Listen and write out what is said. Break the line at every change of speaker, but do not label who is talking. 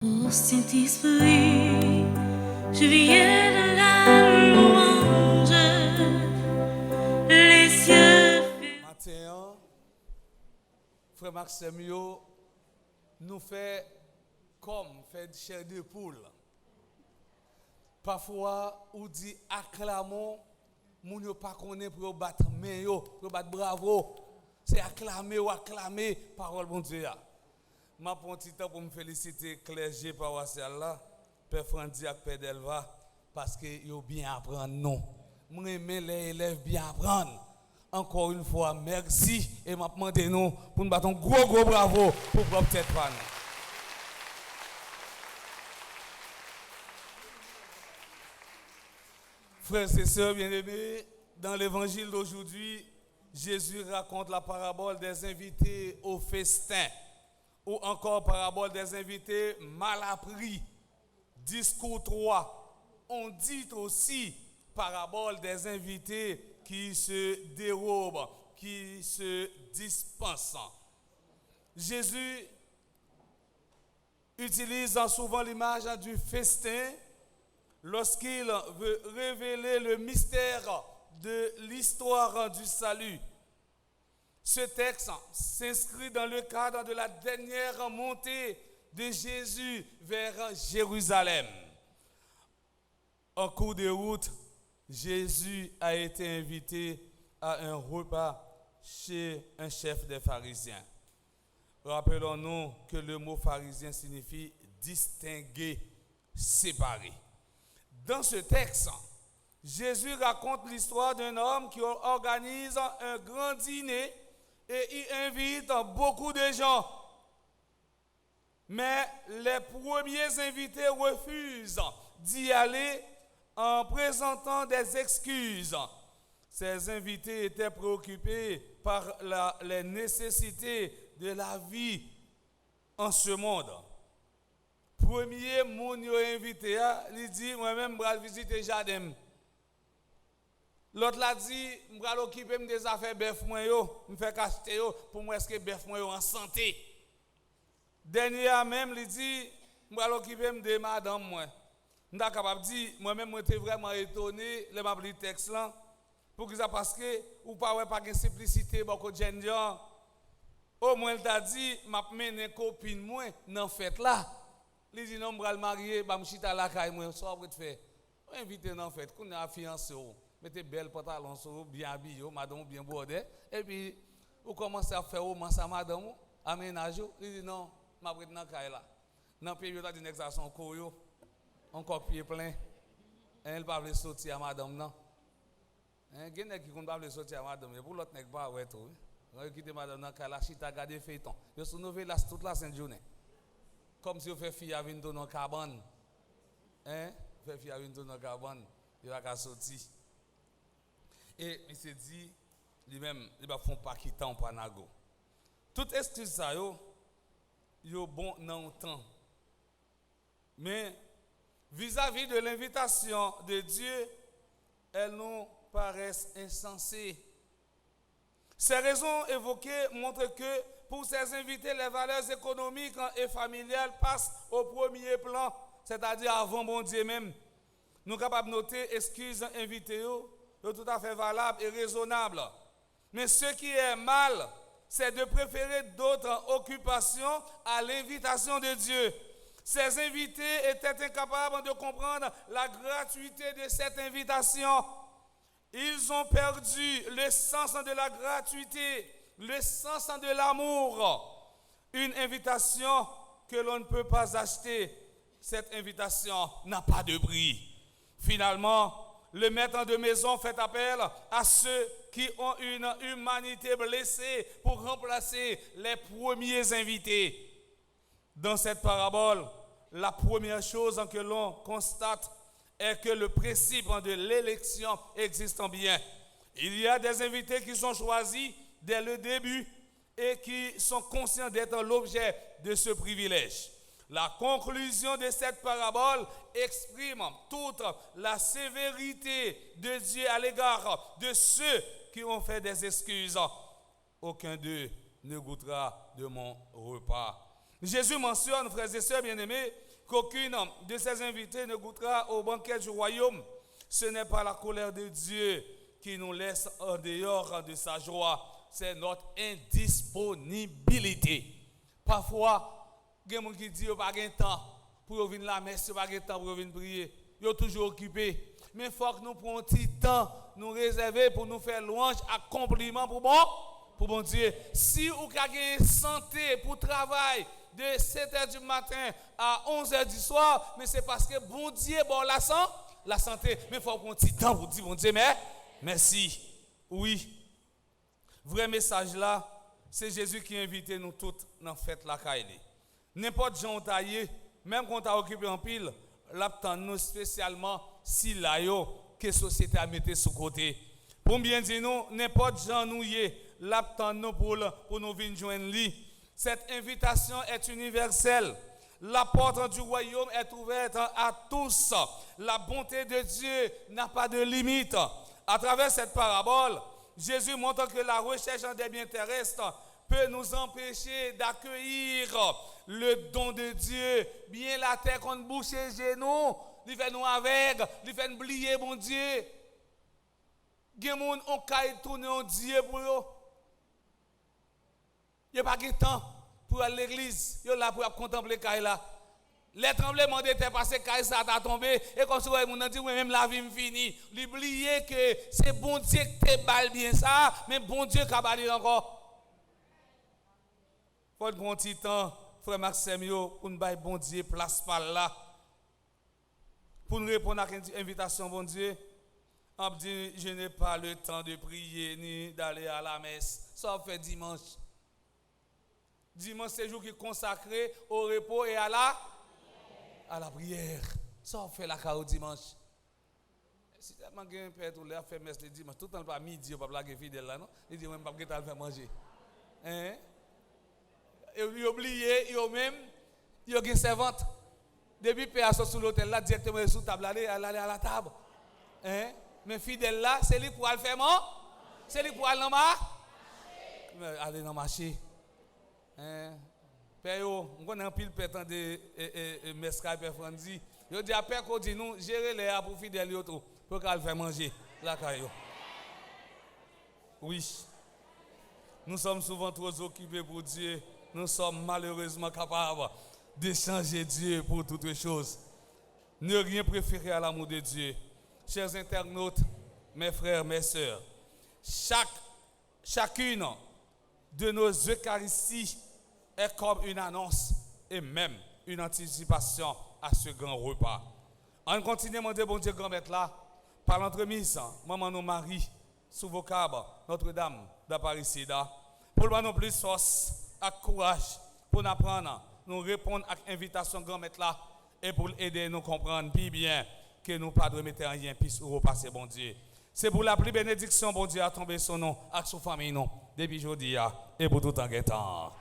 Ô Saint-Esprit, je viens de la louange, les cieux.
Matin, frère Maxime, nous fait comme fait chair de poule. Parfois, on dit acclamons, moun yo pas connaît pour battre main yo, pour battre bravo. C'est acclamer ou acclamer parole bon Dieu. Je prends un petit temps pour me féliciter clergé paroissial là, Père Frandi et Père Delva, parce que yo bien apprendre non. Moi aime les élèves bien apprendre. Encore une fois, merci et m'a demandé nous pour nous battre un gros bravo pour propre tête pas nous. Frères et sœurs bien-aimés, dans l'évangile d'aujourd'hui, Jésus raconte la parabole des invités au festin, ou encore parabole des invités mal appris. Discours 3. On dit aussi parabole des invités qui se dérobent, qui se dispensent. Jésus utilise souvent l'image du festin lorsqu'il veut révéler le mystère de l'histoire du salut. Ce texte s'inscrit dans le cadre de la dernière montée de Jésus vers Jérusalem. En cours de route, Jésus a été invité à un repas chez un chef des pharisiens. Rappelons-nous que le mot pharisien signifie distinguer, séparer. Dans ce texte, Jésus raconte l'histoire d'un homme qui organise un grand dîner et y invite beaucoup de gens. Mais les premiers invités refusent d'y aller en présentant des excuses. Ces invités étaient préoccupés par les nécessités de la vie en ce monde. Premier moun yo invité, il dit moi-même je vais visiter jardin. L'autre l'a dit je vais occuper des affaires bœuf moi yo, me faire acheter yo pour moi est-ce que bœuf moi yo en santé. Dernier même il dit je vais occuper de madame moi. M'ta capable dire moi-même j'étais vraiment étonné le m'a li texte là pour que ça parce que ou pas ouais pas de simplicité beaucoup de gens. Au moins il t'a dit m'a mené copine moi dans fête là. Il dit non, je vais le marier, je vais chita la caille, moi, ça va te faire. Invitez dans fête, qu'on a fiancé, mettez belle pantalon sur bien habillé, madame bien bordée, et puis vous commencez à faire romance à madame, aménage, il dit non, je vais dans la caille là. Dans le pays, il y a une exaction, encore pied plein. Elle ne va pas sortir à madame, non. Il y a qui ne va pas sortir à madame, et pour l'autre, il ne va pas tout. Vous quittez madame dans la caille, la chita garde feuilleton. Vous souvenez là toute la sainte journée. Comme si vous faites fille à venir dans la cabane. Hein? Vous faites fille à venir dans la cabane. Il va sortir. Et il s'est dit, lui-même, il va faire un paquet de temps pour Nago. Toute excuse ça, yo bon dans le temps. Mais vis-à-vis de l'invitation de Dieu, elles nous paraissent insensées. Ces raisons évoquées montrent que pour ces invités, les valeurs économiques et familiales passent au premier plan, c'est-à-dire avant bon Dieu même. Nous sommes capables de noter excuses invités, tout à fait valables et raisonnables. Mais ce qui est mal, c'est de préférer d'autres occupations à l'invitation de Dieu. Ces invités étaient incapables de comprendre la gratuité de cette invitation. Ils ont perdu le sens de la gratuité, le sens de l'amour. Une invitation que l'on ne peut pas acheter. Cette invitation n'a pas de prix. Finalement, le maître de maison fait appel à ceux qui ont une humanité blessée pour remplacer les premiers invités. Dans cette parabole, la première chose que l'on constate est que le principe de l'élection existe bien. Il y a des invités qui sont choisis dès le début et qui sont conscients d'être l'objet de ce privilège. La conclusion de cette parabole exprime toute la sévérité de Dieu à l'égard de ceux qui ont fait des excuses. Aucun d'eux ne goûtera de mon repas. Jésus mentionne, frères et sœurs bien-aimés, qu'aucune de ces invités ne goûtera au banquet du royaume. Ce n'est pas la colère de Dieu qui nous laisse en dehors de sa joie, c'est notre indisponibilité. Parfois, il y a des gens qui disent qu'ils n'ont pas de temps pour venir à la messe, ils n'ont pas de temps pour venir prier. Ils sont toujours occupés. Mais il faut que nous prenions un petit temps, nous réserver pour nous faire louange, accomplissement pour bon Dieu. Si vous avez une santé pour travail de 7h du matin à 11h du soir, mais c'est parce que bon Dieu, bon la santé. Mais il faut prendre un petit temps pour dire bon Dieu, mais merci. Oui. Vrai message là, c'est Jésus qui a invité nous toutes dans la fête la Kaili. N'importe gens taillé, même quand on t'a occupé en pile, l'attend nous spécialement si là yo que la société a mis sous côté. Pour bien dire nous, n'importe gens nous y l'attend nous pour nous venir joindre lui. Cette invitation est universelle. La porte du royaume est ouverte à tous. La bonté de Dieu n'a pas de limite. À travers cette parabole, Jésus montre que la recherche des biens terrestres peut nous empêcher d'accueillir le don de Dieu. Bien la terre qu'on bouche les genoux, il fait nous aveugles, il fait nous oublier mon Dieu. Il y a des gens qui ont tourné en Dieu pour eux. Il n'y a pas de temps pour aller à l'église. Il y a là pour contempler Kaila. Les tremblements de terre passés, Kaila a tombé. Et comme ça, on a dit, oui, même la vie me finit. L'oublier que c'est bon Dieu qui te balle bien ça, mais bon Dieu qui a balle encore. Il faut prendre un petit temps, frère Maxime, pour nous bailler bon Dieu, place par là. Pour nous répondre à l'invitation, bon Dieu. On dit, je n'ai pas le temps de prier ni d'aller à la messe. Ça fait dimanche. Dimanche, c'est le jour qui est consacré au repos et à la prière. Ça fait la carrière dimanche. Si tu as un père tout l'air fait messe le dimanche, tout le temps pas midi, pas blaguer fidèle là, non? Il dit, même pas que tu as fait manger. Hein? Et il oublié, il même, il a une servante. Depuis père sous l'hôtel là, directement sous table, aller à la table. Hein? Mais fidèle là, c'est lui pour aller faire manger. C'est lui pour aller dans le marché. Père, on connaît un pile pétant de Mescal Père Franzi. Il dit à Père qu'on dit nous gérer les pour fidèles pour qu'elle fasse manger la caillou. Oui. Nous sommes souvent trop occupés pour Dieu. Nous sommes malheureusement capables d'échanger Dieu pour toutes choses. Ne rien préférer à l'amour de Dieu. Chers internautes, mes frères, mes sœurs, chacune de nos Eucharisties est comme une annonce et même une anticipation à ce grand repas. On continue à demander, bon Dieu, grand-mère là, par l'entremise, maman nous Marie, sous vocable, Notre-Dame d'Aparicida, pour nous plus force et courage pour nous apprendre, nous répondre à l'invitation grand-mère là et pour aider à nous comprendre plus bien que nous pas de mettre rien puis repasser, bon Dieu. C'est pour la plus bénédiction, bon Dieu, à tomber sur nous, à sa famille, nous, depuis aujourd'hui et pour tout en temps.